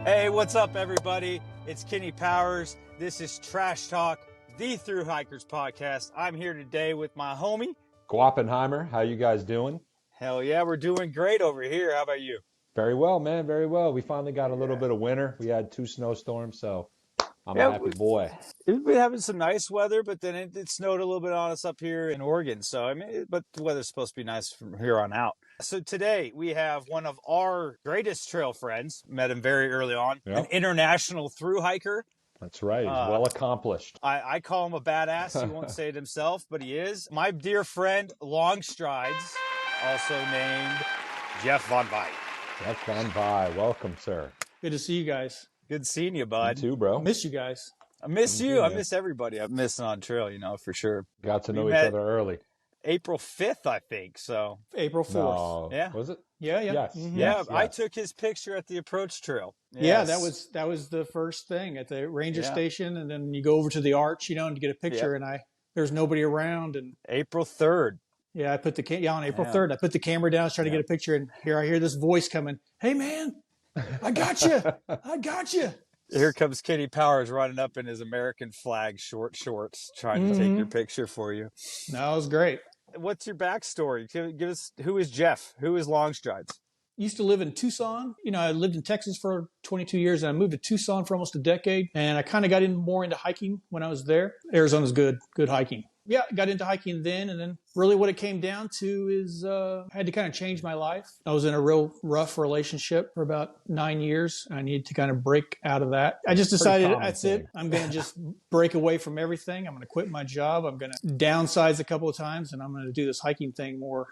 Hey, what's up, everybody? It's Kenny Powers. This is Trash Talk, the Thru Hikers podcast. I'm here today with my homie. Guappenheimer, how you guys doing? Hell yeah, we're doing great over here. How about you? Very well, man, very well. We finally got a little bit of winter. We had 2 snowstorms, so I'm a Yeah, happy boy. we've been having some nice weather, but then it snowed a little bit on us up here in Oregon. So, but the weather's supposed to be nice from here on out. So today we have one of our greatest trail friends. Met him very early on. Yep. An international thru hiker. That's right. He's well accomplished. I call him a badass. He won't say it himself, but he is. My dear friend, Long Strides, also named Jeff Von Vite. Jeff Von Vite, welcome, sir. Good to see you guys. Good seeing you, bud. You too, bro. I miss you guys. I miss you. Yeah. I miss everybody. I miss on trail, for sure. Got to know We each met other early. April 5th, I think. So, April 4th. No. Yeah. Was it? Yeah. Yes. Mhm. yeah, Yes, I yes. took his picture at the approach trail. Yeah, Yes. that was the first thing at the ranger Yeah. station, and then you go over to the arch, and to get a picture. And there's nobody around, and April 3rd. yeah, I put the on April Yeah. 3rd. I put the camera down, trying to get a picture, and here I hear this voice coming. Hey, man, I got you. I got you. Here comes Kenny Powers running up in his American flag short shorts, trying to take your picture for you. No, it was great. What's your backstory? Give us, who is Jeff? Who is Long Strides? Used to live in Tucson. I lived in Texas for 22 years, and I moved to Tucson for almost a decade. And I kind of got more into hiking when I was there. Arizona's good hiking. Yeah, got into hiking then, and then really what it came down to is I had to kind of change my life. I was in a real rough relationship for about 9 years. I needed to kind of break out of that. I just decided common that's thing. it. I'm going to just break away from everything. I'm going to quit my job. I'm going to downsize a couple of times, and I'm going to do this hiking thing more.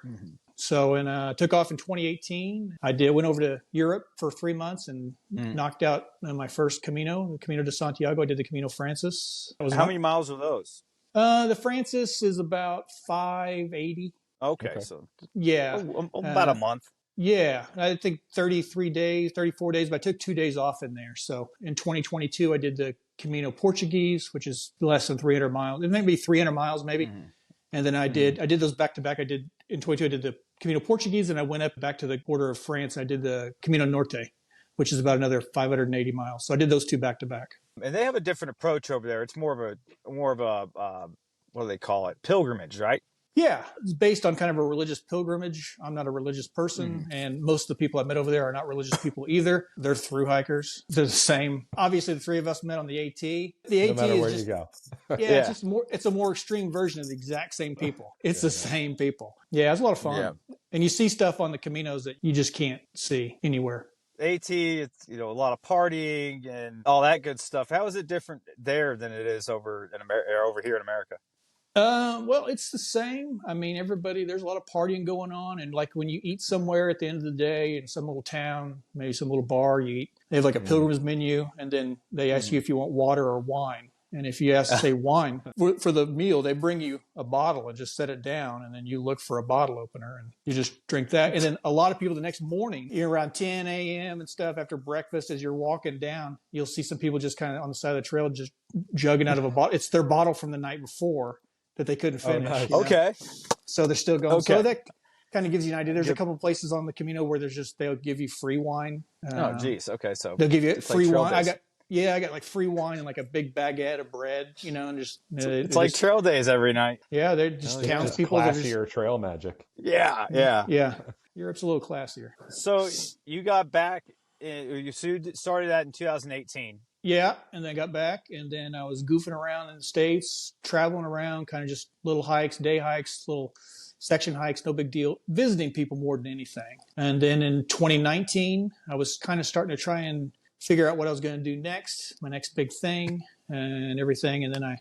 So, and took off in 2018. Went over to Europe for 3 months and knocked out my first Camino, the Camino de Santiago. I did the Camino Francis. How many miles are those? The Francis is about 580. Okay. So Yeah. about a month. Yeah. I think 34 days, but I took 2 days off in there. So in 2022, I did the Camino Portuguese, which is less than 300 miles. It may be 300 miles, maybe. And then I did those back to back. In 22, I did the Camino Portuguese, and I went up back to the border of France. And I did the Camino Norte, which is about another 580 miles. So I did those two back to back. And they have a different approach over there. It's more of a what do they call it? Pilgrimage, right? Yeah, it's based on kind of a religious pilgrimage. I'm not a religious person, and most of the people I met over there are not religious people either. They're thru hikers. They're the same. Obviously, the three of us met on the AT. The No AT matter is where just, you go. it's just more. It's a more extreme version of the exact same people. It's the same people. Yeah, it's a lot of fun. Yeah. And you see stuff on the Caminos that you just can't see anywhere. AT, it's a lot of partying and all that good stuff. How is it different there than it is over here in America? Well, it's the same. I mean, there's a lot of partying going on. And like when you eat somewhere at the end of the day in some little town, maybe some little bar, they have like a pilgrim's menu, and then they ask you if you want water or wine. And if you say wine for the meal, they bring you a bottle and just set it down. And then you look for a bottle opener and you just drink that. And then a lot of people the next morning, around 10 a.m. and stuff after breakfast, as you're walking down, you'll see some people just kind of on the side of the trail, just jugging out of a bottle. It's their bottle from the night before that they couldn't finish. nice. Okay. So they're still going. Okay. So that kind of gives you an idea. There's a couple of places on the Camino where they'll give you free wine. Oh, geez. Okay. So They'll give you it's free like trail wine. days. I got like free wine and like a big baguette of bread, and just It's like trail days every night. yeah, they're just townspeople. Classier trail magic. Yeah. Yeah, Europe's a little classier. So you got back, you started that in 2018. Yeah, and then I got back, and then I was goofing around in the States, traveling around, kind of just little hikes, day hikes, little section hikes, no big deal, visiting people more than anything. And then in 2019, I was kind of starting to try and figure out what I was going to do next, my next big thing and everything. And then I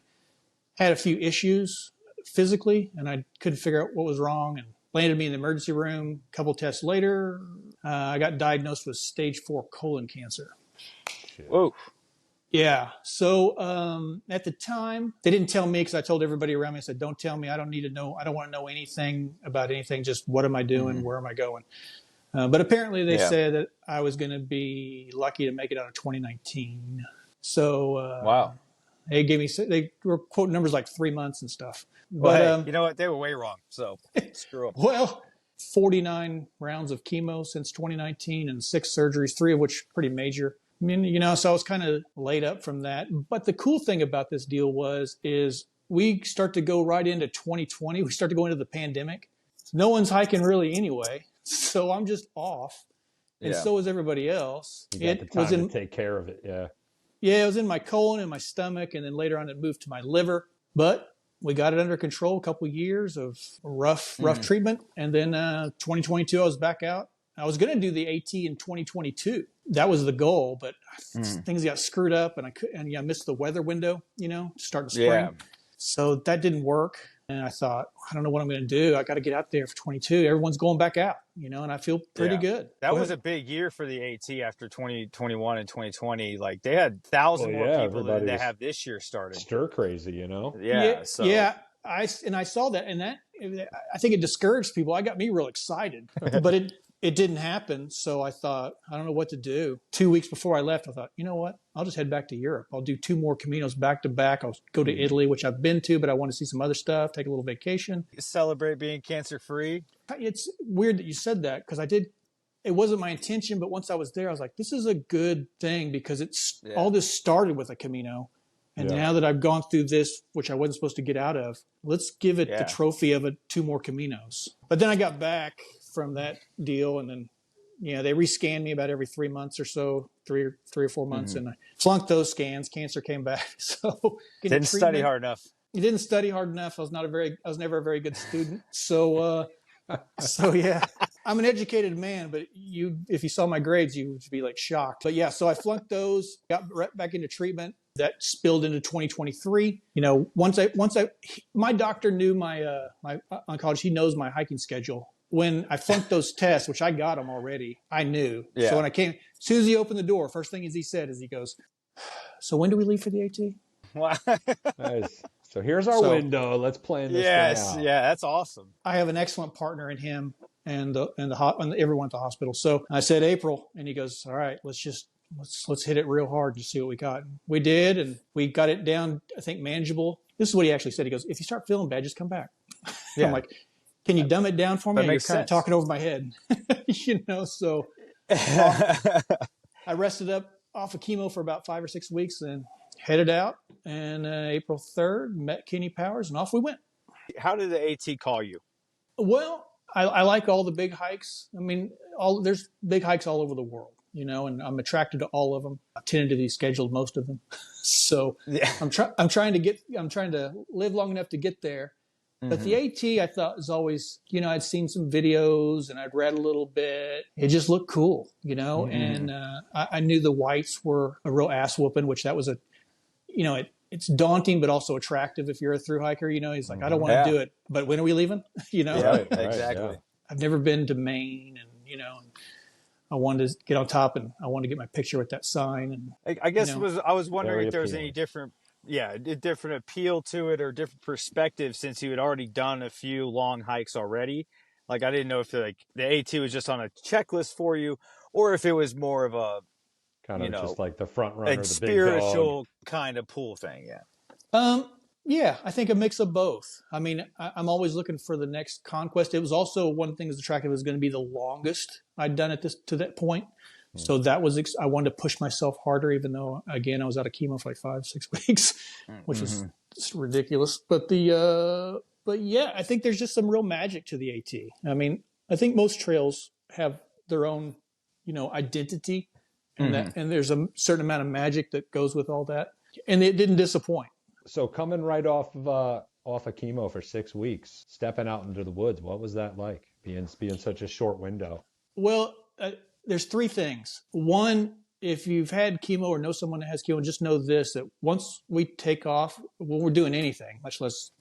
had a few issues physically, and I couldn't figure out what was wrong, and landed me in the emergency room. A couple tests later, I got diagnosed with stage 4 colon cancer. Whoa. Yeah. So at the time, they didn't tell me, because I told everybody around me, I said, don't tell me. I don't need to know. I don't want to know anything about anything. Just what am I doing? Where am I going? But apparently they said that I was going to be lucky to make it out of 2019. So Wow. They were quoting numbers like 3 months and stuff. Well, But hey, you know what? They were way wrong. So screw them. well, 49 rounds of chemo since 2019 and 6 surgeries, 3 of which pretty major. mean, so I was kind of laid up from that. But the cool thing about this deal is we start to go right into 2020. We start to go into the pandemic. No one's hiking really anyway. So I'm just off. And so is everybody else. You got the time to take care of it. Yeah. Yeah, it was in my colon and my stomach. And then later on, it moved to my liver. But we got it under control, a couple of years of rough treatment. And then 2022, I was back out. I was going to do the AT in 2022. That was the goal, but things got screwed up, and I missed the weather window. Starting spring. Yeah. So that didn't work. And I thought, I don't know what I'm going to do. I got to get out there for 22. Everyone's going back out, and I feel pretty good. That was a big year for the AT after 2021 and 2020. Like they had 1,000 more people than they have this year started. Stir crazy, Yeah. Yeah. I saw that, and that I think it discouraged people. I got me real excited, but it didn't happen. So I thought, I don't know what to do. 2 weeks before I left, I thought, you know what? I'll just head back to Europe. I'll do 2 more Caminos back to back. I'll go to Italy, which I've been to, but I want to see some other stuff, take a little vacation. Celebrate being cancer free. It's weird that you said that because it wasn't my intention, but once I was there, I was like, this is a good thing because all this started with a Camino. And now that I've gone through this, which I wasn't supposed to get out of, let's give it the trophy of 2 more Caminos. But then I got back from that deal, and then they rescan me about every 3 months or so, three or 4 months, and I flunked those scans. Cancer came back, so didn't study hard enough. You didn't study hard enough. I was never a very good student. So yeah, I'm an educated man, but if you saw my grades, you would be like shocked. But yeah, so I flunked those, got right back into treatment. That spilled into 2023. My doctor knew my oncologist. He knows my hiking schedule. When I flunked those tests, which I got them already, I knew. Yeah. So when I came, as soon as he opened the door, first thing he goes, so when do we leave for the AT? Wow. Nice. So here's our window. Let's plan this thing out. Yeah, that's awesome. I have an excellent partner in him and everyone at the hospital. So I said April, and he goes, all right, let's hit it real hard to see what we got. We did, and we got it down, I think, manageable. This is what he actually said. He goes, if you start feeling bad, just come back. Yeah. I'm like, can you dumb it down for me? You're kind of talking over my head. So I rested up off of chemo for about 5 or 6 weeks, and headed out. And April 3rd, met Kenny Powers, and off we went. How did the AT call you? Well, I like all the big hikes. I mean, there's big hikes all over the world. And I'm attracted to all of them. I've tentatively scheduled most of them. So I'm trying to live long enough to get there. But the AT, I thought, was always, I'd seen some videos and I'd read a little bit. It just looked cool, and I knew the whites were a real ass whooping, which that was it's daunting, but also attractive if you're a through hiker. He's like, I don't want to do it, but when are we leaving? Right, exactly. Yeah. I've never been to Maine, and, I wanted to get on top, and I wanted to get my picture with that sign. And I guess I was wondering if there was any different appeal to it or different perspective since you had already done a few long hikes already. Like I didn't know if the AT was just on a checklist for you, or if it was more of a kind of just like the front runner, the spiritual kind of pull thing. Yeah, I think a mix of both. I mean, I'm always looking for the next conquest. It was also one thing that's attractive was going to be the longest I'd done to that point. So that was, I wanted to push myself harder, even though, again, I was out of chemo for like 5-6 weeks, which was just ridiculous. But yeah, I think there's just some real magic to the AT. I mean, I think most trails have their own, identity, and and there's a certain amount of magic that goes with all that. And it didn't disappoint. So coming right off of chemo for 6 weeks, stepping out into the woods, what was that like, being such a short window? Well, there's 3 things. One, if you've had chemo or know someone that has chemo, just know this, that once we take off, when we're doing anything, much less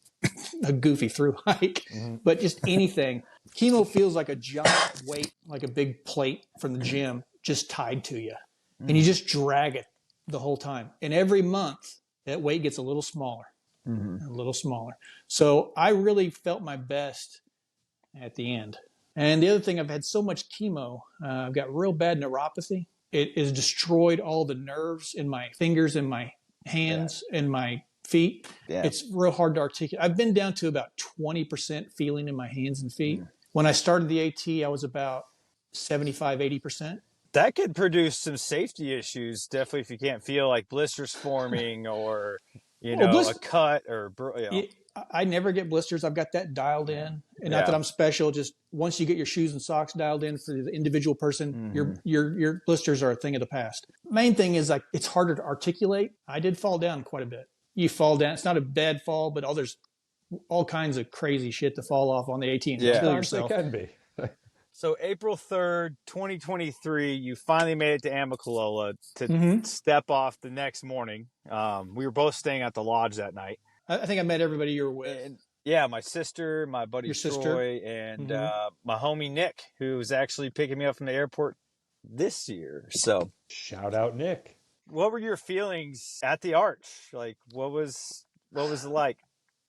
a goofy through hike, but just anything, chemo feels like a giant weight, like a big plate from the gym just tied to you. And you just drag it the whole time. And every month, that weight gets a little smaller, a little smaller. So I really felt my best at the end. And the other thing, I've had so much chemo, I've got real bad neuropathy. It has destroyed all the nerves in my fingers and my hands and my feet. Yeah. It's real hard to articulate. I've been down to about 20% feeling in my hands and feet. When I started the AT, I was about 75, 80%. That could produce some safety issues, definitely, if you can't feel like blisters forming or, a cut or, I never get blisters. I've got that dialed in, and not that Yeah. I'm special. Just once you get your shoes and socks dialed in for the individual person, Mhm. your blisters are a thing of the past. Main thing is like it's harder to articulate. I did fall down quite a bit. You fall down. It's not a bad fall, but there's all kinds of crazy shit to fall off on the AT and Yeah. kill Sometimes they yourself. can be. So April 3rd, 2023, you finally made it to Amicalola to Mhm. step off the next morning. We were both staying at the lodge that night. I think I met everybody you were with. And yeah, my sister, my buddy Your sister. Troy, and my homie Nick, who was actually picking me up from the airport this year. So, Shout out Nick. what were your feelings at the Arch? Like, what was it like?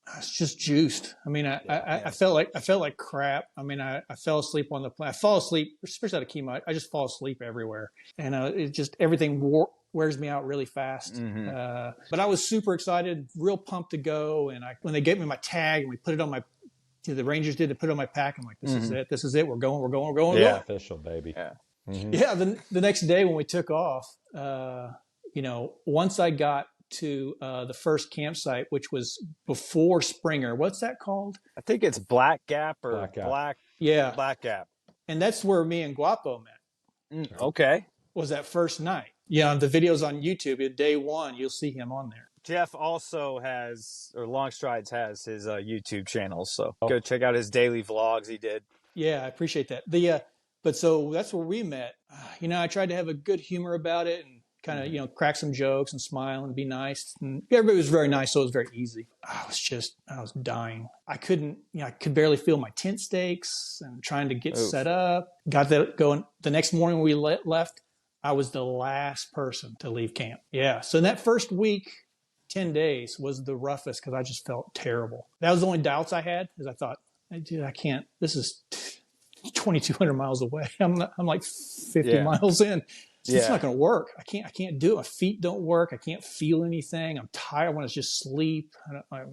I was just juiced. I mean, I felt like crap. I mean, I fell asleep on the plane. I fall asleep, especially out of chemo. I just fall asleep everywhere, and it just everything wears me out really fast. Mhm. But I was super excited, real pumped to go. And when they gave me my tag and we put it on my, the Rangers did to put it on my pack. I'm like, this is it. This is it. We're going. We're going. We're going. Yeah. Official, baby. Yeah. Mhm. Yeah. The next day when we took off, once I got to the first campsite, which was before Springer. What's that called? I think it's Black Gap or Black Gap. Black Gap. And that's where me and Guapo met. Okay. Was that first night? Yeah, the videos on YouTube. At day one, you'll see him on there. Jeff also Long Strides has his YouTube channel, so go check out his daily vlogs he did. Yeah, I appreciate that. But so that's where we met. I tried to have a good humor about it and kind of, crack some jokes and smile and be nice. And everybody was very nice, so it was very easy. I was dying. I could barely feel my tent stakes and trying to get set up. Got that going. The next morning when we left, I was the last person to leave camp. Yeah. So in that first week, 10 days was the roughest because I just felt terrible. That was the only doubts I had, is I thought, dude, I can't. This is 2,200 miles away. I'm like 50 miles in. It's not going to work. I can't do it. My feet don't work. I can't feel anything. I'm tired. I want to just sleep. I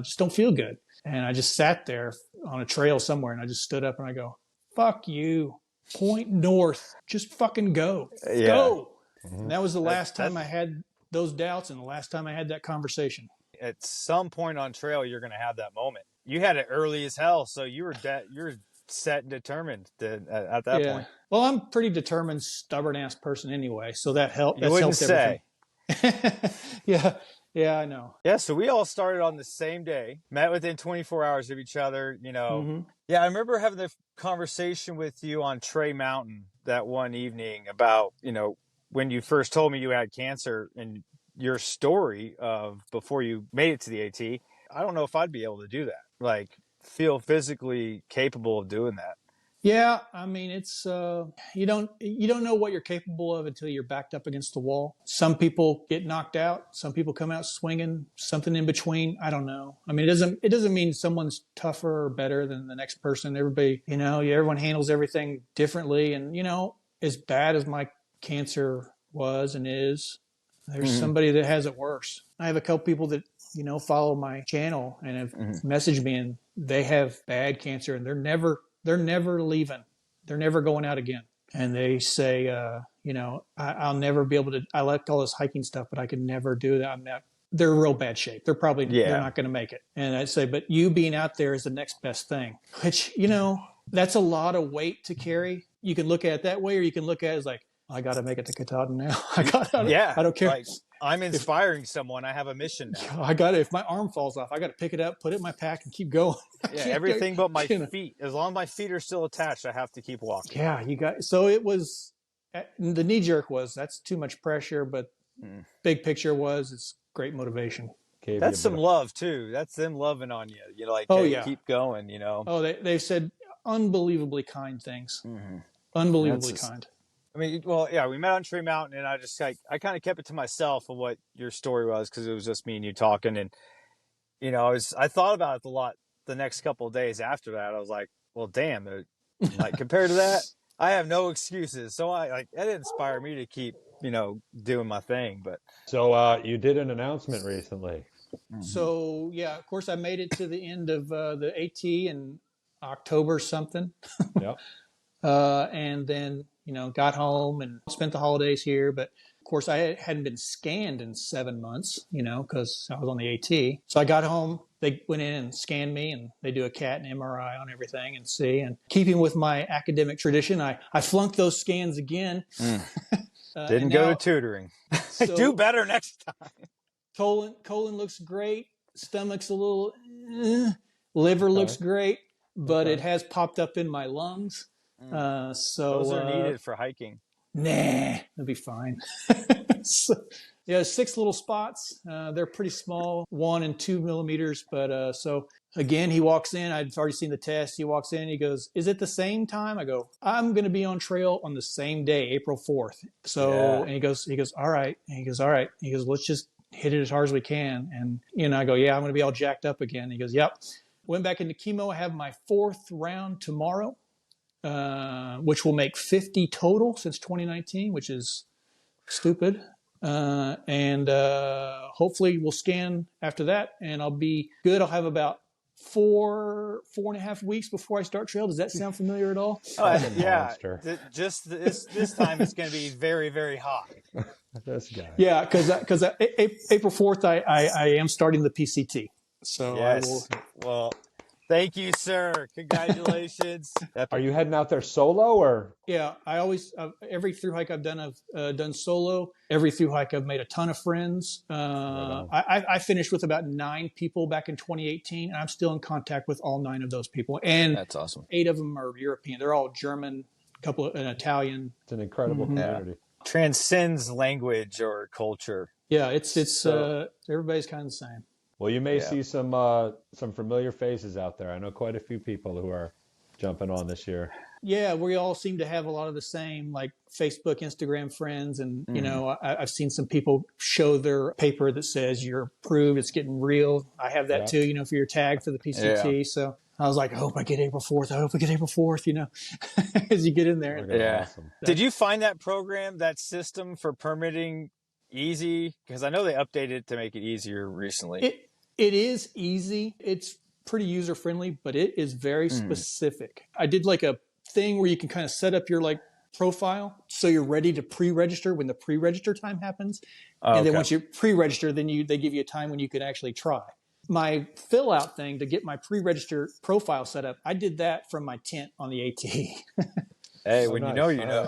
just don't feel good. And I just sat there on a trail somewhere and I just stood up and I go, fuck you. Point north. Just fucking go. Yeah. Go. And that was the last time I had those doubts and the last time I had that conversation. At some point on trail, you're going to have that moment. You had it early as hell, so you're set and determined at that point. Well, I'm a pretty determined, stubborn ass person anyway, so that helped. You wouldn't say. Yeah, I know. Yeah, so we all started on the same day, met within 24 hours of each other. Yeah, I remember having the conversation with you on Trey Mountain that one evening about when you first told me you had cancer and your story of before you made it to the AT. I don't know if I'd be able to do that. Like, feel physically capable of doing that. Yeah, I mean, it's you don't know what you're capable of until you're backed up against the wall. Some people get knocked out. Some people come out swinging. Something in between. I don't know. I mean, it doesn't mean someone's tougher or better than the next person. Everybody, everyone handles everything differently. And as bad as my cancer was and is, there's somebody that has it worse. I have a couple people that follow my channel and have messaged me, and they have bad cancer, and they're never leaving. They're never going out again. And they say, I'll never be able to, I like all this hiking stuff, but I could never do that. They're in real bad shape. They're probably, they're not going to make it. And I'd say, but you being out there is the next best thing, which, that's a lot of weight to carry. You can look at it that way, or you can look at it as like, I got to make it to Katahdin now. I don't care. Like, I'm inspiring someone. I have a mission now. I got it. If my arm falls off, I got to pick it up, put it in my pack, and keep going. Everything but my feet. As long as my feet are still attached, I have to keep walking. Yeah, so it was, the knee jerk was, that's too much pressure, but big picture was, it's great motivation. That's some love too. That's them loving on you. Keep going, Oh, they've said unbelievably kind things. Unbelievably kind. I mean, well, yeah, we met on Tree Mountain, and I just I kind of kept it to myself of what your story was, because it was just me and you talking, and I thought about it a lot the next couple of days after that. I was like, well, damn, like compared to that, I have no excuses. So that inspired me to keep doing my thing. But so you did an announcement recently. So yeah, of course, I made it to the end of the AT in October something. Yep. And then got home and spent the holidays here. But of course, I hadn't been scanned in 7 months, because I was on the AT. So I got home. They went in and scanned me, and they do a CAT and MRI on everything and see. And keeping with my academic tradition, I flunked those scans again. Didn't go to tutoring. So Do better next time. colon looks great. Stomach's a little, liver looks great, but it has popped up in my lungs. So those are needed for hiking. Nah, it'll be fine. So, 6 little spots. They're pretty small, 1 and 2 millimeters. But so again, he walks in. I'd already seen the test. He walks in. He goes, "Is it the same time?" I go, "I'm going to be on trail on the same day, April 4th." So, and he goes, "All right." And he goes, "All right." He goes, "Let's just hit it as hard as we can." And I go, "Yeah, I'm going to be all jacked up again." He goes, "Yep." Went back into chemo. I have my 4th round tomorrow, which will make 50 total since 2019, which is stupid. And hopefully we'll scan after that, and I'll be good. I'll have about 4.5 weeks before I start trail. Does that sound familiar at all? Yeah. Just this time it's going to be very, very hot. This guy. Yeah, because April 4th I am starting the PCT. So yes. Well, thank you, sir. Congratulations. Are you heading out there solo or? Yeah, I always every through hike I've done, I've done solo. Every through hike I've made a ton of friends. I finished with about 9 people back in 2018, and I'm still in contact with all 9 of those people. And that's awesome. 8 of them are European. They're all German, an Italian. It's an incredible community. Yeah. Transcends language or culture. Yeah, it's everybody's kind of the same. Well, you may see some familiar faces out there. I know quite a few people who are jumping on this year. Yeah, we all seem to have a lot of the same, like Facebook, Instagram friends. And, I've seen some people show their paper that says you're approved. It's getting real. I have that too, for your tag for the PCT. Yeah. So I was like, I hope I get April 4th. I hope I get April 4th, as you get in there. Yeah. Awesome. Did you find that program, that system for permitting easy? Because I know they updated it to make it easier recently. It is easy. It's pretty user friendly, but it is very specific. I did like a thing where you can kind of set up your profile so you're ready to pre-register when the pre-register time happens. And then once you pre-register, then they give you a time when you can actually try. My fill out thing to get my pre-register profile set up, I did that from my tent on the AT. Hey, when nice. You know, you know.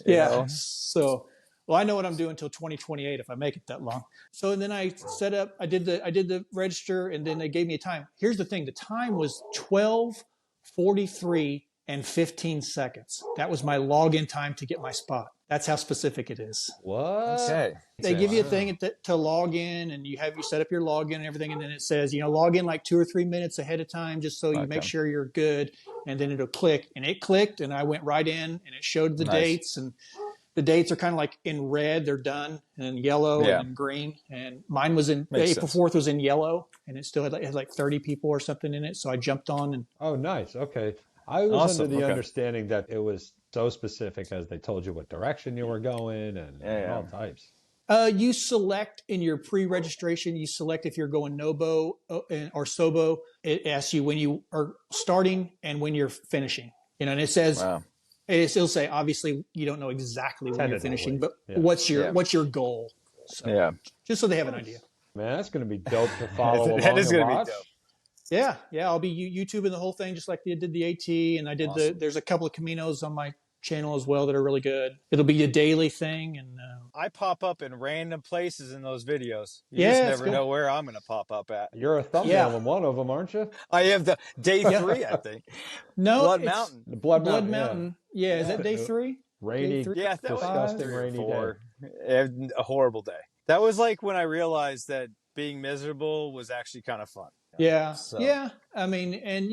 Yeah. So, well, I know what I'm doing until 2028 if I make it that long. So, and then I set up, I did the register, and then they gave me a time. Here's the thing. The time was 12:43 and 15 seconds. That was my login time to get my spot. That's how specific it is. What? Okay. They give you a thing to log in, and you set up your login and everything, and then it says, log in like 2 or 3 minutes ahead of time just so you make sure you're good, and then it'll click. And it clicked, and I went right in, and it showed the dates, and the dates are kind of like in red, they're done, and in yellow and in green. And mine was April 4th was in yellow, and it still had like 30 people or something in it, so I jumped on. And oh, nice. Okay. I was under the understanding that it was so specific as they told you what direction you were going and all types. You select in your pre-registration, you select if you're going Nobo or Sobo. It asks you when you are starting and when you're finishing. And it says, it'll say, obviously, you don't know exactly when you're finishing, but what's your goal? So, just so they have an idea. Man, that's going to be dope to follow along. That is going to be dope. Yeah. I'll be YouTubing the whole thing just like they did the AT, and I did there's a couple of Caminos on my channel as well that are really good. It'll be a daily thing, and I pop up in random places in those videos. You just never know where I'm going to pop up at. You're a thumbnail in one of them, aren't you? I have the day 3, I think. No, Blood Mountain. The Blood Mountain. Yeah, is that day 3? Rainy, disgusting rainy day. A horrible day. That was like when I realized that being miserable was actually kind of fun. Yeah. I mean, and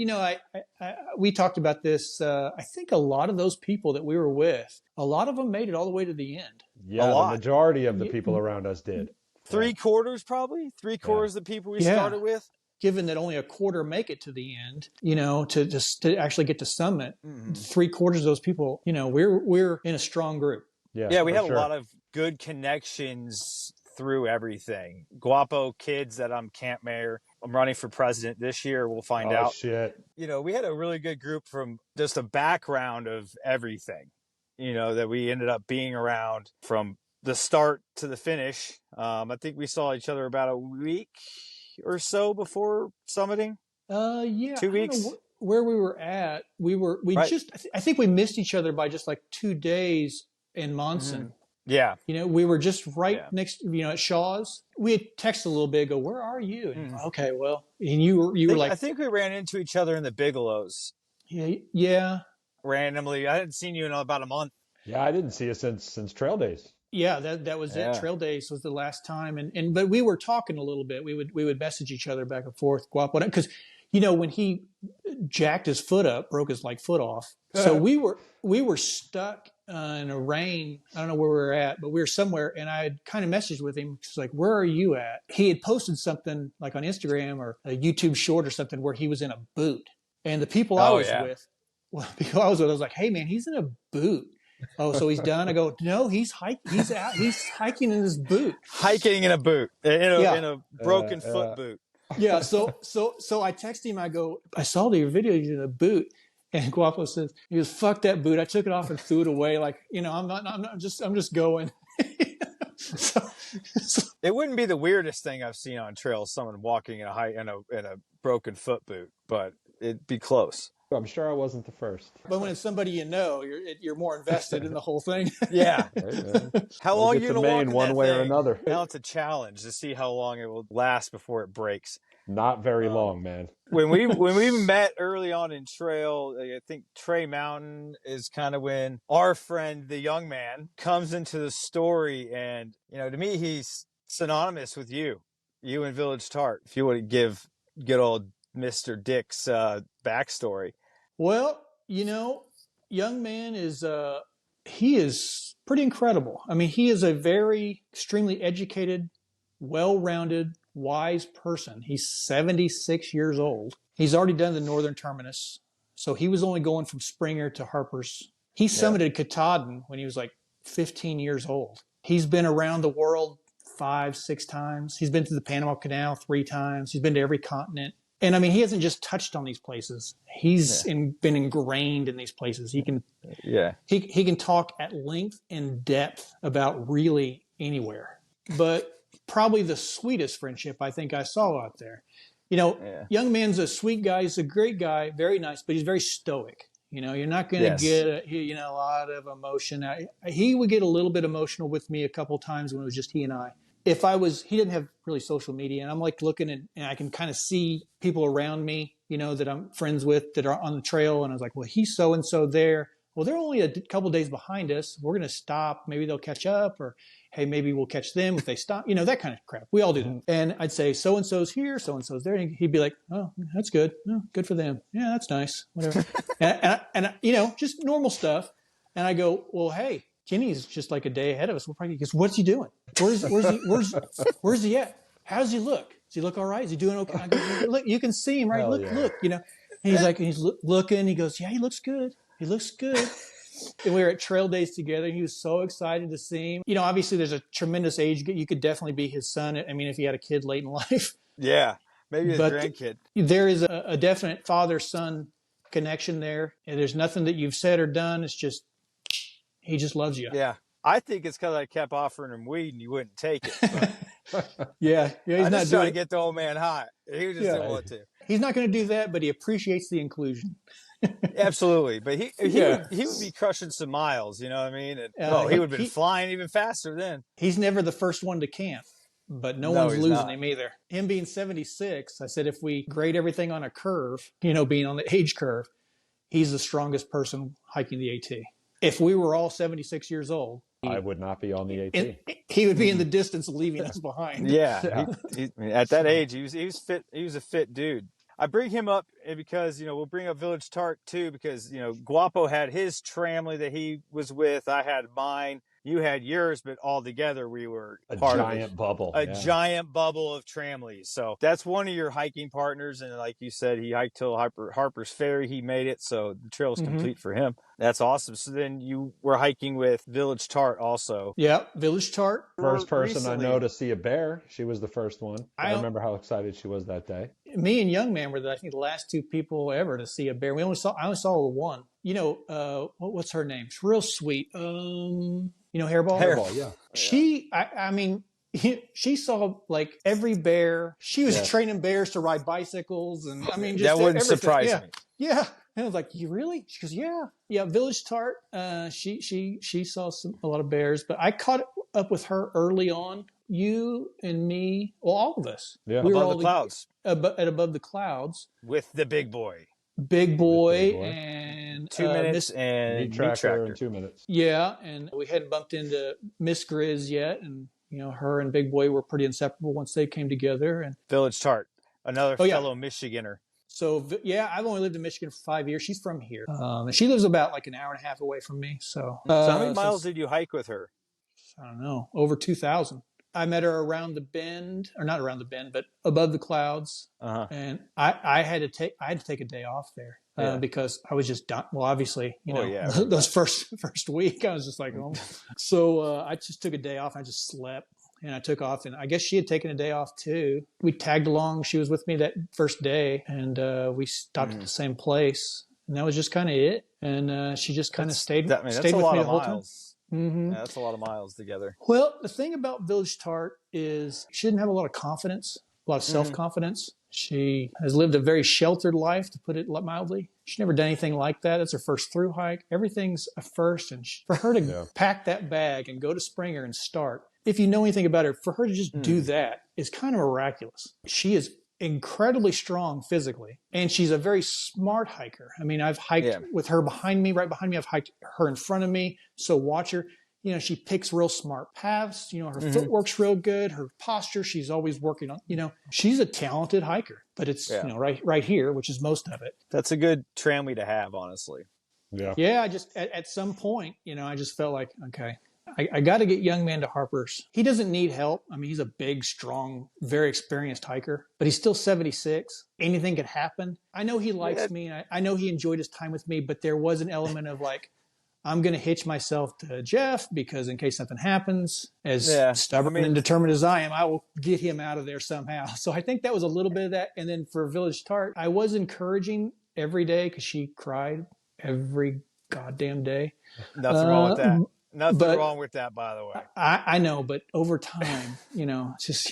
we talked about this. I think a lot of those people that we were with, a lot of them made it all the way to the end. Yeah, the majority of the people around us did. 3/4 probably. 3/4 of the people we started with. Given that only a quarter make it to the end, to actually get to summit, 3/4 of those people, we're in a strong group. Yeah, we have a lot of good connections through everything. Guapo kids that I'm camp mayor. I'm running for president this year. We'll find out. Shit. We had a really good group from just a background of everything. that we ended up being around from the start to the finish. I think we saw each other about a week or so before summiting. Yeah, 2 weeks, where we were at. We right? just, I think we missed each other by just like 2 days in Monson. Yeah. We were just right Yeah. next, at Shaw's. We had texted a little bit, go, where are you? And okay, well, and I think we ran into each other in the Bigelows yeah, randomly. I hadn't seen you in about a month. Yeah, I didn't see you since Trail Days. yeah, that was it. Yeah. Trail Days was the last time, but we were talking a little bit. We would message each other back and forth, Guapo, because when he jacked his foot up, broke his foot off. So we were stuck in a rain. I don't know where we were at, but we were somewhere, and I had kind of messaged with him. It's like, where are you at? He had posted something like on Instagram or a YouTube short or something where he was in a boot, and the people I was with, I was like, hey man, he's in a boot. Oh, so he's done? I go, no, he's hiking. He's out. He's hiking in his boot. Hiking in a boot, in a broken foot boot. Yeah. So I text him. I go, I saw your video. You're in a boot. And Guapo says, he goes, fuck that boot. I took it off and threw it away. I'm just going. so, It wouldn't be the weirdest thing I've seen on trails, someone walking in a broken foot boot, but it'd be close. I'm sure I wasn't the first. But when it's somebody you're more invested in the whole thing. Yeah. How long are you going to walk in one that way thing? or another? Now it's a challenge to see how long it will last before it breaks. Not very long, man. When we met early on in trail, I think Trey Mountain is kind of when our friend, the young man, comes into the story. And, to me, he's synonymous with you and Village Tart. If you would give good old Mr. Dick's backstory. Well, young man he is pretty incredible. I mean, he is a very extremely educated, well-rounded, wise person. He's 76 years old. He's already done the Northern Terminus. So he was only going from Springer to Harper's. He summited Katahdin when he was like 15 years old. He's been around the world 5-6 times. He's been to the Panama Canal 3 times. He's been to every continent. And I mean, he hasn't just touched on these places. He's been ingrained in these places. He can he can talk at length and depth about really anywhere. But probably the sweetest friendship I think I saw out there. Young man's a sweet guy. He's a great guy, very nice, but he's very stoic. You're not going to get a lot of emotion. He would get a little bit emotional with me a couple times when it was just he and I. He didn't have really social media, and I'm like looking and I can kind of see people around me, that I'm friends with that are on the trail. And I was like, well, he's so-and-so there. Well, they're only a couple days behind us. We're going to stop. Maybe they'll catch up, or, hey, maybe we'll catch them if they stop, that kind of crap. We all do that. And I'd say, so-and-so's here, so-and-so's there. And he'd be like, oh, that's good. Oh, good for them. Yeah, that's nice. Whatever. and just normal stuff. And I go, well, hey, Kenny's just like a day ahead of us. He goes, what's he doing? Where's he at? How does he look? Does he look all right? Is he doing okay? I go, look, you can see him, right? Hell Look. And he's like, he's looking. He goes, yeah, he looks good. He looks good. And we were at Trail Days together. He was so excited to see him. Obviously there's a tremendous age. You could definitely be his son. I mean, if he had a kid late in life. Yeah, maybe his grandkid. There is a definite father-son connection there. And there's nothing that you've said or done. It's just, he just loves you. Yeah. I think it's because I kept offering him weed and he wouldn't take it. Yeah. He's I not just trying to get the old man high. He just didn't want to. He's not going to do that, but he appreciates the inclusion. Absolutely. But he would be crushing some miles, you know what I mean? And, he would have been flying even faster then. He's never the first one to camp, but no one's losing him either. Him being 76, I said if we grade everything on a curve, being on the age curve, he's the strongest person hiking the AT. If we were all 76 years old, I would not be on the AT. He would be in the distance leaving us behind. Yeah. At that age, he was fit. He was a fit dude. I bring him up because, we'll bring up Village Tart too, because, Guapo had his tramley that he was with. I had mine. You had yours, but all together we were a part giant of bubble. A giant bubble of tramleys. So that's one of your hiking partners. And like you said, he hiked till Harper's Ferry. He made it. So the trail's complete for him. That's awesome. So then you were hiking with Village Tart also. Yeah, Village Tart. First person Recently. I know to see a bear. She was the first one. I I- remember how excited she was that day. Me and Young Man were, I think, the last two people ever to see a bear. I only saw one. You know, what's her name? She's real sweet. Hairball. Hairball, yeah. I mean, she saw like every bear. She was training bears to ride bicycles, and I mean, just that wouldn't everything. surprise Yeah. me. Yeah. And I was like, "You really?" She goes, "Yeah." Village Tart. She saw a lot of bears, but I caught up with her early on. You and me, well, all of us. Yeah. We were Above all the clouds above the clouds. with the big boy. Big Boy, Big Boy. and 2 minutes and Meat tracker in 2 minutes. Yeah, and we hadn't bumped into Miss Grizz yet, and her and Big Boy were pretty inseparable once they came together. And Village Tart, another yeah. fellow Michiganer. so, I've only lived in Michigan for 5 years. She's from here, and she lives about like an hour and a half away from me. So, So how many miles did you hike with her? I don't know, over 2,000. I met her around the bend, or not around the bend, but above the clouds. Uh-huh. And I had to take a day off there because I was just done. Well, obviously, those first week, I was just like, oh. So I just took a day off. And I just slept, and I took off. And I guess she had taken a day off too. We tagged along. She was with me that first day, and we stopped at the same place. And that was just kind of it. And she just kind of stayed That's with a me lot the of whole time. miles. Mm-hmm. Yeah, that's a lot of miles together. Well, the thing about Village Tart is she didn't have a lot of confidence, a lot of self-confidence. She has lived a very sheltered life, to put it mildly. She's never done anything like that. It's her first through hike. Everything's a first. And for her to pack that bag and go to Springer and start, if you know anything about her, for her to just do that is kind of miraculous. She is incredibly strong physically, and she's a very smart hiker. I mean, I've hiked with her behind me, right behind me. I've hiked her in front of me. So watch her. She picks real smart paths. Her footwork's real good. Her posture, she's always working on. She's a talented hiker, but it's right here, which is most of it. That's a good tramway to have, honestly. Yeah. Yeah. I just at some point, I just felt like, okay, I got to get Young Man to Harper's. He doesn't need help. I mean, he's a big, strong, very experienced hiker, but he's still 76. Anything could happen. I know he likes me. And I know he enjoyed his time with me, but there was an element of like, I'm going to hitch myself to Jeff because in case something happens, as stubborn and determined as I am, I will get him out of there somehow. So I think that was a little bit of that. And then for Village Tart, I was encouraging every day because she cried every goddamn day. Nothing wrong with that. Nothing wrong with that, by the way. I know, but over time, it's just,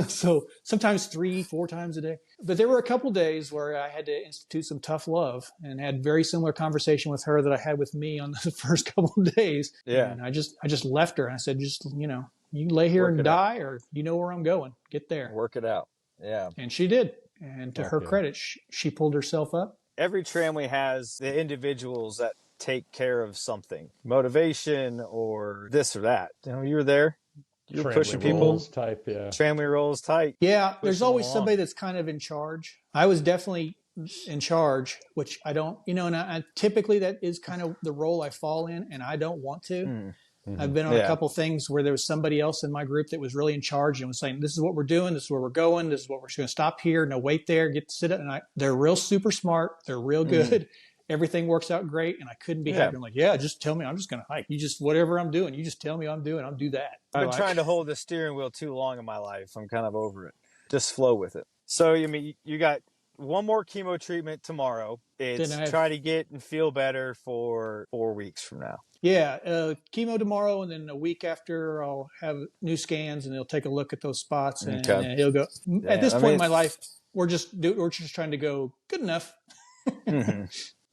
so sometimes 3-4 times a day. But there were a couple days where I had to institute some tough love and had very similar conversation with her that I had with me on the first couple of days. Yeah. And I just left her and I said, just, you lay here and die, or you know where I'm going. Get there. Work it out. Yeah. And she did. And to her credit, she pulled herself up. Every tramway has the individuals that take care of something, motivation or this or that. You were there. You were pushing people. Type, yeah. Tramway rolls tight. Yeah, there's always somebody that's kind of in charge. I was definitely in charge, which I don't, and I typically that is kind of the role I fall in, and I don't want to. Mm-hmm. I've been on a couple things where there was somebody else in my group that was really in charge and was saying, this is what we're doing, this is where we're going, this is what we're going to stop here, no, wait there, get to sit up. And they're real super smart, they're real good. Everything works out great, and I couldn't be happier. I'm like, just tell me. I'm just going to hike. You just, whatever I'm doing, you just tell me I'm doing. I'll do that. I'm trying to hold the steering wheel too long in my life. I'm kind of over it. Just flow with it. So, you got one more chemo treatment tomorrow. It's try to get and feel better for 4 weeks from now. Yeah, chemo tomorrow, and then a week after I'll have new scans, and they'll take a look at those spots, and he'll go. At this point in my life, we're just trying to go good enough.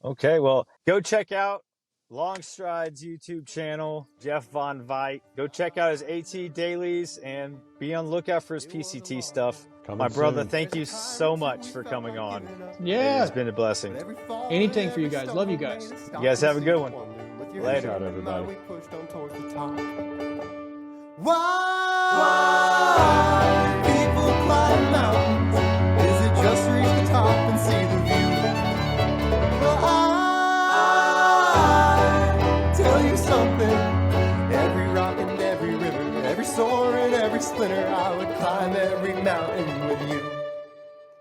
Okay, well, go check out Long Stride's YouTube channel, Jeff Von Veit. Go check out his AT dailies and be on the lookout for his PCT stuff. My brother, thank you so much for coming on. Yeah. It's been a blessing. Anything for you guys. Love you guys. You guys have a good one. Later. Shout out, everybody. Why people climb mountains? Is it just to reach the top and see the view? Well, I tell you something. Every rock and every river, every soar and every splinter, I would climb every mountain with you.